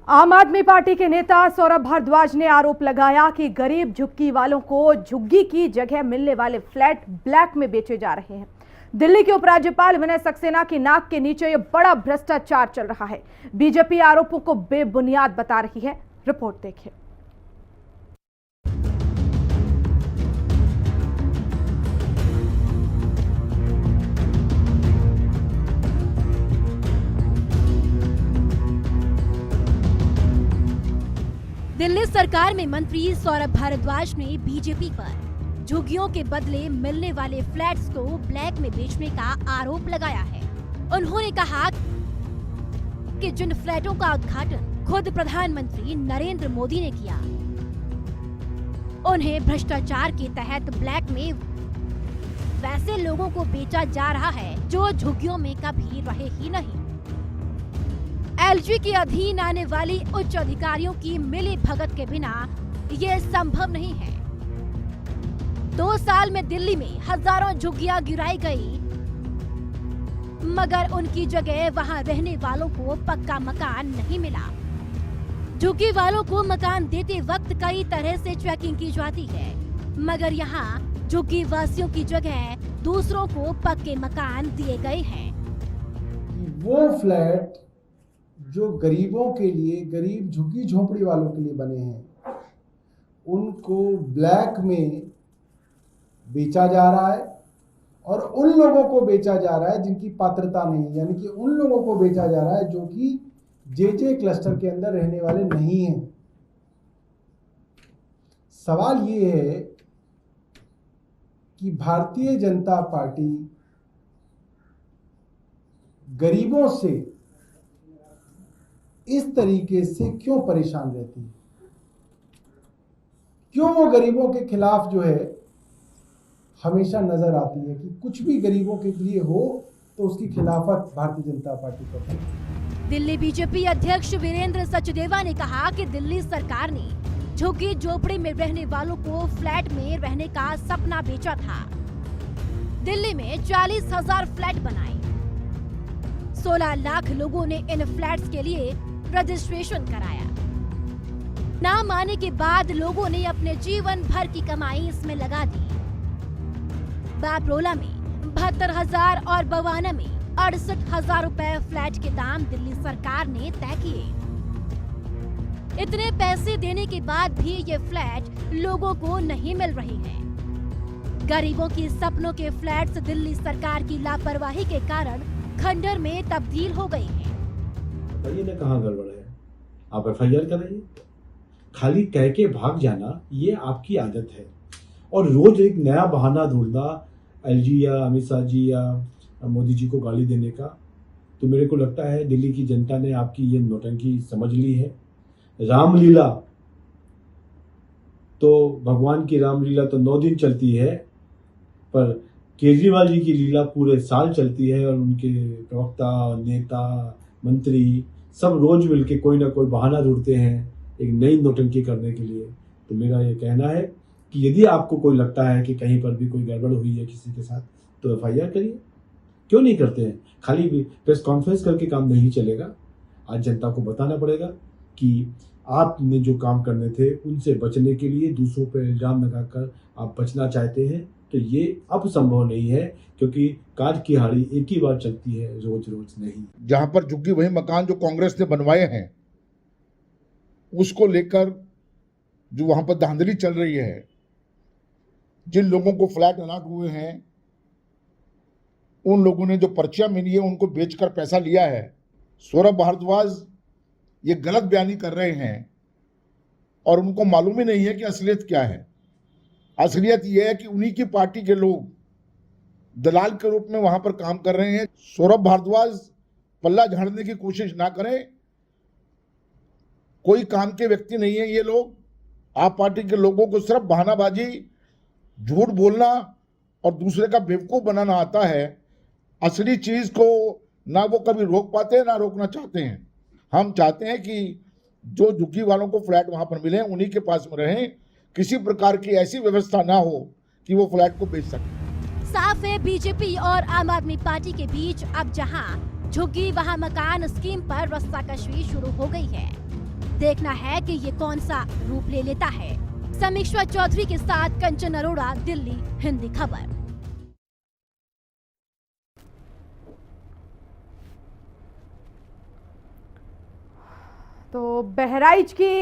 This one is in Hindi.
आम आदमी पार्टी के नेता सौरभ भारद्वाज ने आरोप लगाया कि गरीब झुग्गी वालों को झुग्गी की जगह मिलने वाले फ्लैट ब्लैक में बेचे जा रहे हैं। दिल्ली के उपराज्यपाल विनय सक्सेना की नाक के नीचे यह बड़ा भ्रष्टाचार चल रहा है। बीजेपी आरोपों को बेबुनियाद बता रही है। रिपोर्ट देखिए। दिल्ली सरकार में मंत्री सौरभ भारद्वाज ने बीजेपी पर झुग्गियों के बदले मिलने वाले फ्लैट्स को ब्लैक में बेचने का आरोप लगाया है। उन्होंने कहा कि जिन फ्लैटों का उद्घाटन खुद प्रधानमंत्री नरेंद्र मोदी ने किया, उन्हें भ्रष्टाचार के तहत ब्लैक में वैसे लोगों को बेचा जा रहा है जो झुग्गियों में कभी रहे ही नहीं। एलजी के अधीन आने वाली उच्च अधिकारियों की मिली भगत के बिना यह संभव नहीं है। 2 साल में दिल्ली में हजारों झुग्गियां गिराई गई, मगर उनकी जगह वहां रहने वालों को पक्का मकान नहीं मिला। झुग्गी वालों को मकान देते वक्त कई तरह से चेकिंग की जाती है, मगर यहाँ झुग्गी वासियों की जगह दूसरों को पक्के मकान दिए गए हैं। वो फ्लैट जो गरीबों के लिए, गरीब झुग्गी झोंपड़ी वालों के लिए बने हैं, उनको ब्लैक में बेचा जा रहा है और उन लोगों को बेचा जा रहा है जिनकी पात्रता नहीं है, यानी कि उन लोगों को बेचा जा रहा है जो कि जे क्लस्टर के अंदर रहने वाले नहीं हैं। सवाल ये है कि भारतीय जनता पार्टी गरीबों से इस तरीके से क्यों परेशान रहती है? क्यों वो गरीबों के खिलाफ जो है हमेशा नजर आती है कि कुछ भी गरीबों के लिए हो तो उसकी खिलाफत भारतीय जनता पार्टी करती है। दिल्ली बीजेपी अध्यक्ष वीरेंद्र सचदेवा ने कहा कि दिल्ली सरकार ने झुग्गी झोपड़ी में रहने वालों को फ्लैट में रहने का सपना बेचा था। दिल्ली में 40,000 फ्लैट बनाए, 16 लाख लोगों ने इन फ्लैट्स के लिए रजिस्ट्रेशन कराया। नाम आने के बाद लोगों ने अपने जीवन भर की कमाई इसमें लगा दी। बापरोला में 72,000 और बवाना में 68,000 रुपए फ्लैट के दाम दिल्ली सरकार ने तय किए। इतने पैसे देने के बाद भी ये फ्लैट लोगों को नहीं मिल रहे हैं। गरीबों की सपनों के फ्लैट्स दिल्ली सरकार की लापरवाही के कारण खंडर में तब्दील हो गए हैं। बताइए ना कहाँ गड़बड़ है, आप FIR कराइए। खाली कह के भाग जाना ये आपकी आदत है और रोज एक नया बहाना ढूंढना LG या अमित शाह जी या मोदी जी को गाली देने का। तो मेरे को लगता है दिल्ली की जनता ने आपकी ये नौटंकी समझ ली है। रामलीला तो भगवान की रामलीला तो 9 दिन चलती है, पर केजरीवाल जी की लीला पूरे साल चलती है और उनके प्रवक्ता, नेता, मंत्री सब रोज मिलके कोई ना कोई बहाना ढूंढते हैं एक नई नौटंकी करने के लिए। तो मेरा ये कहना है कि यदि आपको कोई लगता है कि कहीं पर भी कोई गड़बड़ हुई है किसी के साथ तो FIR करिए। क्यों नहीं करते हैं? खाली प्रेस कॉन्फ्रेंस करके काम नहीं चलेगा। आज जनता को बताना पड़ेगा कि आपने जो काम करने थे उनसे बचने के लिए दूसरों पर इल्जाम लगाकर आप बचना चाहते हैं, तो ये अब संभव नहीं है, क्योंकि काज की हाड़ी एक ही बार चलती है, रोज रोज नहीं। जहां पर झुग्गी वही मकान जो कांग्रेस ने बनवाए हैं उसको लेकर जो वहां पर धांधली चल रही है, जिन लोगों को फ्लैट अलॉट हुए हैं उन लोगों ने जो पर्चियां मिली है उनको बेचकर पैसा लिया है। सौरभ भारद्वाज ये गलत बयानी कर रहे हैं और उनको मालूम ही नहीं है कि असलियत क्या है। असलियत यह है कि उन्हीं की पार्टी के लोग दलाल के रूप में वहां पर काम कर रहे हैं। सौरभ भारद्वाज पल्ला झाड़ने की कोशिश ना करें, कोई काम के व्यक्ति नहीं है ये लोग। आप पार्टी के लोगों को सिर्फ बहानाबाजी, झूठ बोलना और दूसरे का बेवकूफ बनाना आता है। असली चीज को ना वो कभी रोक पाते हैं ना रोकना चाहते हैं। हम चाहते हैं कि जो झुग्गी वालों को फ्लैट वहां पर मिले उन्हीं के पास में रहें, किसी प्रकार की ऐसी व्यवस्था ना हो कि वो फ्लैट को बेच सके। साफ है, बीजेपी और आम आदमी पार्टी के बीच अब जहां झुग्गी वहां मकान स्कीम पर रस्साकशी शुरू हो गई है। देखना है कि ये कौन सा रूप ले लेता है। समीक्षा चौधरी के साथ कंचन अरोड़ा, दिल्ली, हिंदी खबर। तो बहराइच की